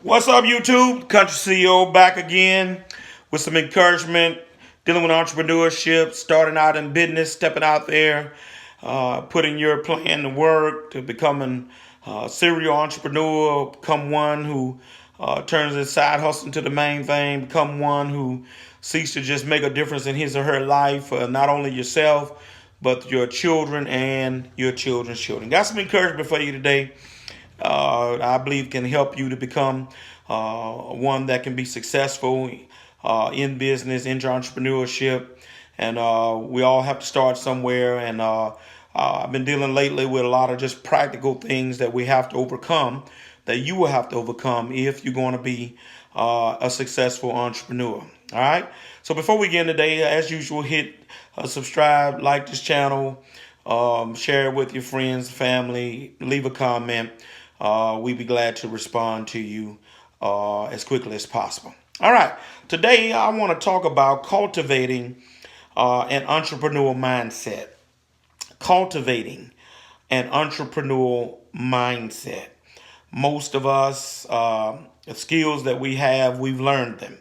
What's up, YouTube? Country CEO back again with some encouragement, dealing with entrepreneurship, starting out in business, stepping out there, putting your plan to work to becoming a serial entrepreneur, become one who turns his side hustle into the main thing, become one who seeks to just make a difference in his or her life, not only yourself, but your children and your children's children. Got some encouragement for you today. I believe can help you to become one that can be successful in business, in entrepreneurship. And we all have to start somewhere. And I've been dealing lately with a lot of just practical things that we have to overcome, that you will have to overcome if you're going to be a successful entrepreneur. All right. So before we get in today, as usual, hit subscribe, like this channel, share it with your friends, family, leave a comment. We'd be glad to respond to you as quickly as possible. All right. Today, I want to talk about cultivating an entrepreneurial mindset. Cultivating an entrepreneurial mindset. Most of us, the skills that we have, we've learned them.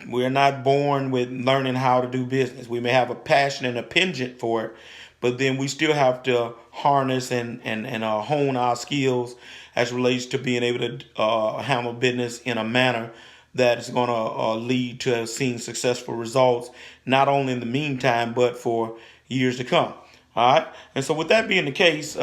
We're not born with learning how to do business. We may have a passion and a penchant for it, but then we still have to harness and hone our skills as relates to being able to handle business in a manner that is going to lead to seeing successful results, not only in the meantime, but for years to come. All right. And so with that being the case,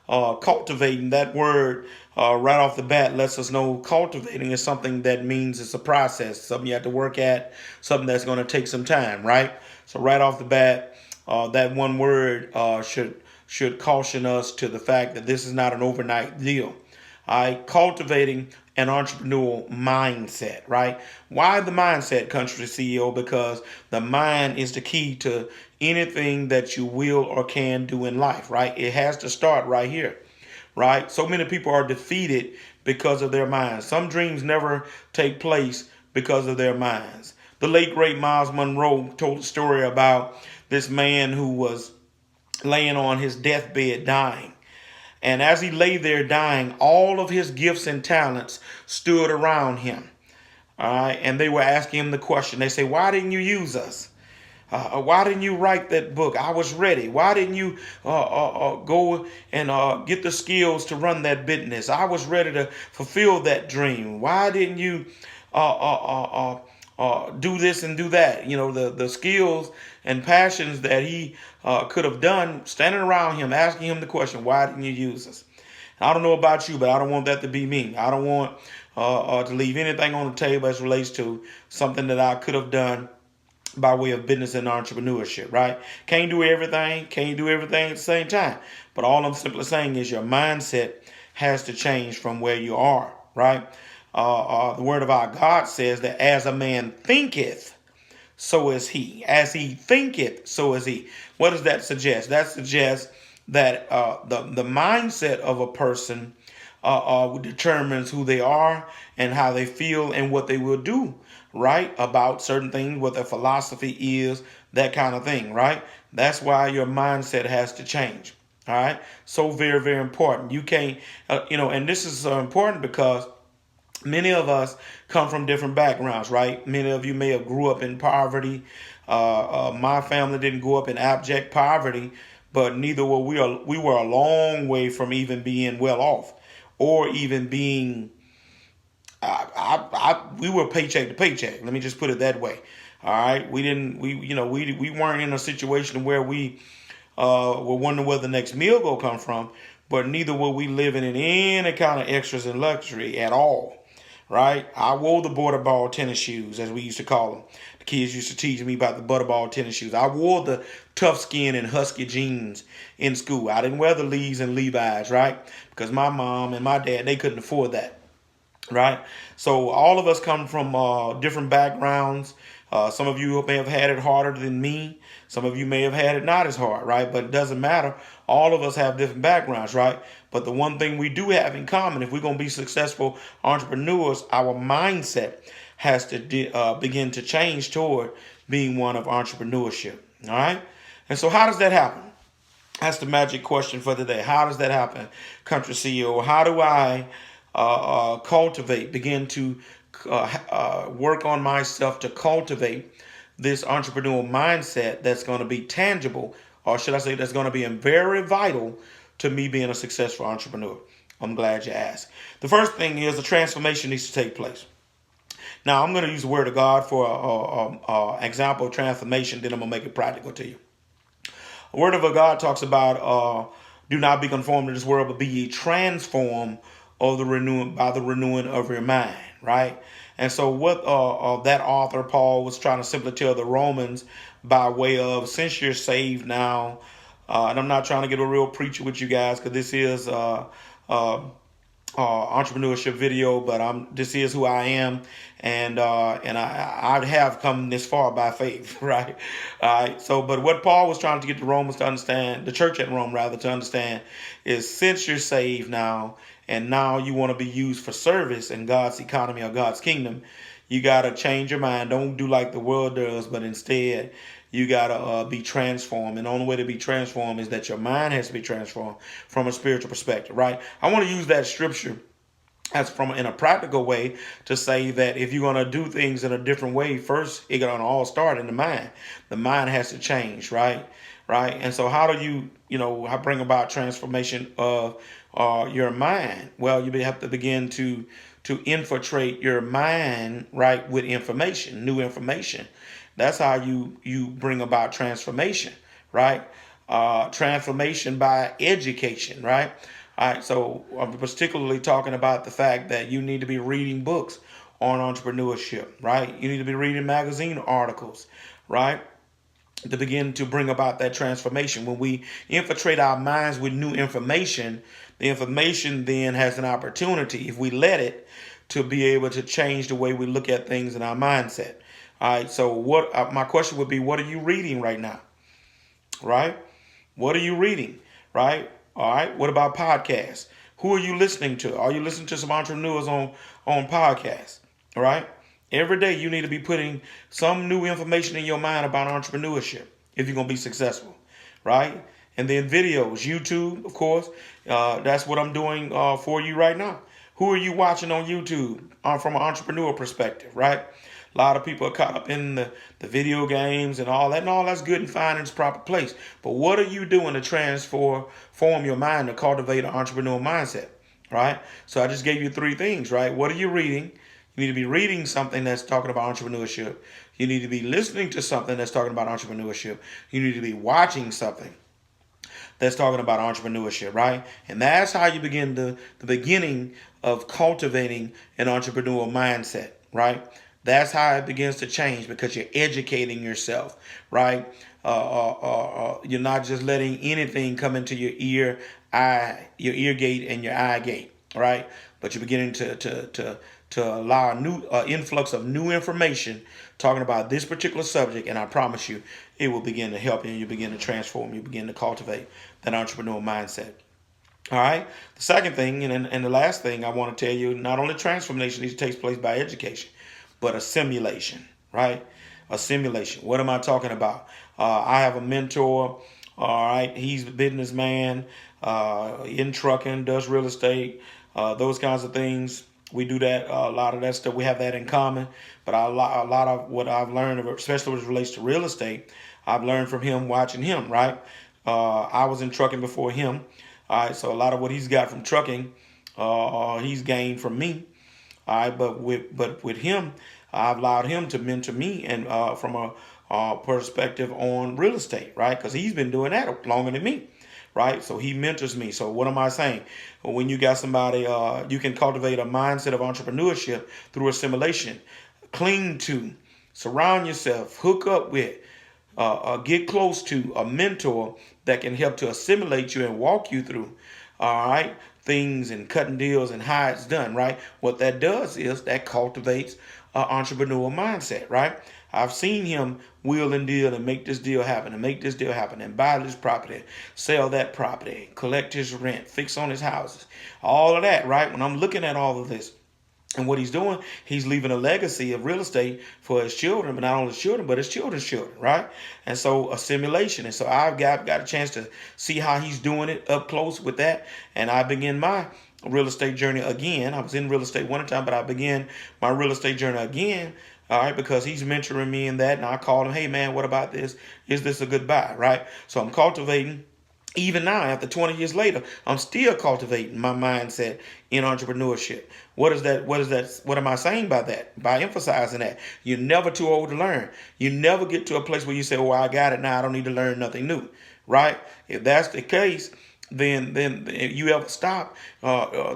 cultivating, that word right off the bat lets us know cultivating is something that means it's a process, something you have to work at, something that's going to take some time, right? So right off the bat, that one word should caution us to the fact that this is not an overnight deal. All right, cultivating an entrepreneurial mindset, right? Why the mindset, country CEO? Because the mind is the key to anything that you will or can do in life, right? It has to start right here, right? So many people are defeated because of their minds. Some dreams never take place because of their minds. The late, great Miles Monroe told a story about this man who was laying on his deathbed dying. And as he lay there dying, all of his gifts and talents stood around him. All right. And they were asking him the question. They say, why didn't you use us? Why didn't you write that book? I was ready. Why didn't you go and get the skills to run that business? I was ready to fulfill that dream. Why didn't you do this and do that? You know, the skills and passions that he could have done, standing around him, asking him the question, why didn't you use us? I don't know about you, but I don't want that to be me. I don't want to leave anything on the table as relates to something that I could have done by way of business and entrepreneurship, right? Can't do everything at the same time. But all I'm simply saying is your mindset has to change from where you are, right? The word of our God says that as a man thinketh, so is he. As he thinketh, so is he. What does that suggest? That suggests that the mindset of a person determines who they are and how they feel and what they will do, right? About certain things, what their philosophy is, that kind of thing, right? That's why your mindset has to change. All right. So very, very important. You can't, and this is so important because many of us come from different backgrounds, right? Many of you may have grew up in poverty. My family didn't grow up in abject poverty, but neither were we. We were a long way from even being well off, or even being. We were paycheck to paycheck. Let me just put it that way. All right, we didn't. We weren't in a situation where we were wondering where the next meal gonna come from, but neither were we living in any kind of extras and luxury at all. Right? I wore the butterball tennis shoes, as we used to call them. The kids used to teach me about the butterball tennis shoes. I wore the tough skin and husky jeans in school. I didn't wear the Lees and Levi's, right? Because my mom and my dad, they couldn't afford that, right? So all of us come from different backgrounds. Some of you may have had it harder than me. Some of you may have had it not as hard, right? But it doesn't matter. All of us have different backgrounds, right? But the one thing we do have in common, if we're going to be successful entrepreneurs, our mindset has to begin to change toward being one of entrepreneurship, all right? And so how does that happen? That's the magic question for today. How does that happen, Country CEO? How do I begin to work on myself to cultivate this entrepreneurial mindset that's going to be tangible, or should I say, that's going to be very vital to me being a successful entrepreneur? I'm glad you asked. The first thing is a transformation needs to take place. Now, I'm going to use the word of God for an example of transformation, then I'm going to make it practical to you. The word of God talks about do not be conformed to this world, but be ye transformed of the renewing by the renewing of your mind, right? And so what that author Paul was trying to simply tell the Romans by way of, since you're saved now, and I'm not trying to get a real preacher with you guys, because this is entrepreneurship video, but this is who I am, and I have come this far by faith, right? All right. So, but what Paul was trying to get the Romans to understand, the church at Rome rather, to understand, is since you're saved now, and now you want to be used for service in God's economy or God's kingdom, you got to change your mind. Don't do like the world does, but instead you got to be transformed. And the only way to be transformed is that your mind has to be transformed from a spiritual perspective, right? I want to use that scripture as in a practical way to say that if you're going to do things in a different way, first, it's going to all start in the mind. The mind has to change, right? Right. And so how do you bring about transformation of your mind? Well, you have to begin to infiltrate your mind, right, with information, new information. That's how you bring about transformation, right? Transformation by education, right? All right, so I'm particularly talking about the fact that you need to be reading books on entrepreneurship, right? You need to be reading magazine articles, right? To begin to bring about that transformation. When we infiltrate our minds with new information, the information then has an opportunity, if we let it, to be able to change the way we look at things in our mindset. All right, so what my question would be, what are you reading right now? Right? What are you reading? Right? All right, what about podcasts? Who are you listening to? Are you listening to some entrepreneurs on podcasts? All right? Every day you need to be putting some new information in your mind about entrepreneurship if you're going to be successful, right? And then videos, YouTube, of course. That's what I'm doing for you right now. Who are you watching on YouTube from an entrepreneur perspective, right? A lot of people are caught up in the video games and all that, and all that's good and fine in its proper place. But what are you doing to transform your mind to cultivate an entrepreneurial mindset, right? So I just gave you 3 things, right? What are you reading? You need to be reading something that's talking about entrepreneurship. You need to be listening to something that's talking about entrepreneurship. You need to be watching something that's talking about entrepreneurship, right? And that's how you begin the beginning of cultivating an entrepreneurial mindset, right? That's how it begins to change, because you're educating yourself, right? You're not just letting anything come into your ear gate and your eye gate, right? But you're beginning to allow a new influx of new information talking about this particular subject, and I promise you, it will begin to help you, and you begin to transform, you begin to cultivate that entrepreneurial mindset. All right. The second thing and the last thing I want to tell you, not only transformation needs to take place by education, but assimilation, right? Assimilation. What am I talking about? I have a mentor. All right. He's a businessman in trucking, does real estate, those kinds of things. We do that. A lot of that stuff, we have that in common. But a lot of what I've learned, especially as it relates to real estate, I've learned from him watching him, right? I was in trucking before him. All right. So a lot of what he's got from trucking, he's gained from me. All right, but with him, I've allowed him to mentor me, and from a perspective on real estate, right? Because he's been doing that longer than me, right? So he mentors me. So what am I saying? When you got somebody, you can cultivate a mindset of entrepreneurship through assimilation. Cling to, surround yourself, hook up with, get close to a mentor that can help to assimilate you and walk you through, all right, things and cutting deals and how it's done, right? What that does is that cultivates an entrepreneurial mindset, right? I've seen him wheel and deal and make this deal happen and make this deal happen and buy this property, sell that property, collect his rent, fix on his houses, all of that, right? When I'm looking at all of this, And what he's doing, he's leaving a legacy of real estate for his children, but not only his children, but his children's children, right? And so a simulation. And so I've got a chance to see how he's doing it up close with that. And I begin my real estate journey again. I was in real estate one time, but I began my real estate journey again. All right, because he's mentoring me in that. And I called him, hey man, what about this? Is this a good buy? Right? So I'm cultivating. Even now, after 20 years later, I'm still cultivating my mindset in entrepreneurship. What is that? What is that? What am I saying by that? By emphasizing that you're never too old to learn. You never get to a place where you say, "Oh, I got it now. I don't need to learn nothing new." Right? If that's the case, then if you ever stop,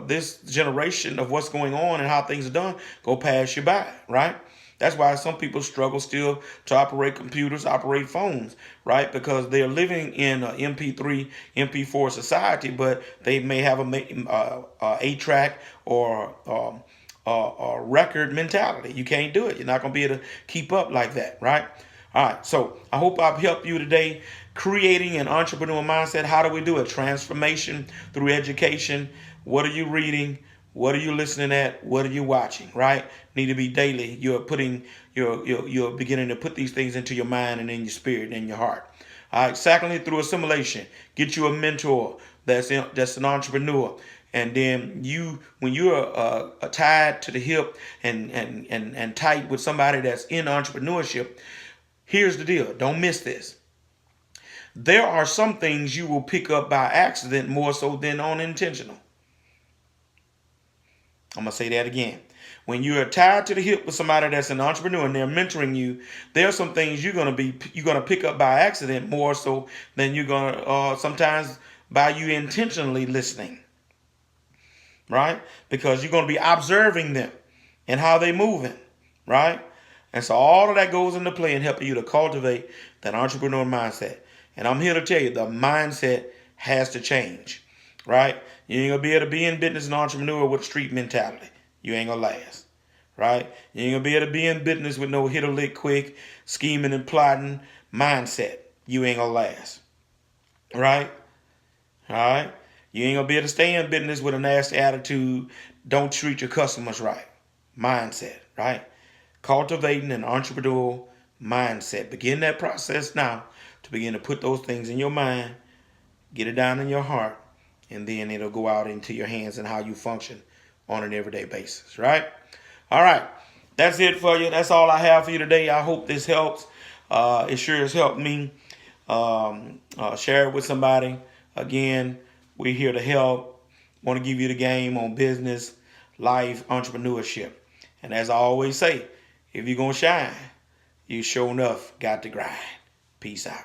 this generation of what's going on and how things are done go pass you by. Right? That's why some people struggle still to operate computers, operate phones, right? Because they're living in an MP3, MP4 society, but they may have a 8-track or a record mentality. You can't do it. You're not going to be able to keep up like that, right? All right, so I hope I've helped you today creating an entrepreneurial mindset. How do we do it? Transformation through education. What are you reading? What are you listening at? What are you watching? Right? Need to be daily. You're putting you're beginning to put these things into your mind and in your spirit and in your heart. All right. Secondly, through assimilation, get you a mentor that's an entrepreneur. And then when you're tied to the hip and tight with somebody that's in entrepreneurship, here's the deal. Don't miss this. There are some things you will pick up by accident more so than unintentional. I'm going to say that again. When you're tied to the hip with somebody that's an entrepreneur and they're mentoring you, there are some things you're going to pick up by accident more so than you're going to sometimes by you intentionally listening, right? Because you're going to be observing them and how they're moving, right? And so all of that goes into play in helping you to cultivate that entrepreneur mindset. And I'm here to tell you the mindset has to change, right? You ain't gonna be able to be in business and entrepreneur with a street mentality. You ain't gonna last, right? You ain't gonna be able to be in business with no hit or lick quick, scheming and plotting mindset. You ain't gonna last, right? All right? You ain't gonna be able to stay in business with a nasty attitude. Don't treat your customers right. Mindset, right? Cultivating an entrepreneurial mindset. Begin that process now to begin to put those things in your mind, get it down in your heart, and then it'll go out into your hands and how you function on an everyday basis, right? All right. That's it for you. That's all I have for you today. I hope this helps. It sure has helped me. Share it with somebody. Again, we're here to help. Want to give you the game on business, life, entrepreneurship. And as I always say, if you're going to shine, you sure enough got to grind. Peace out.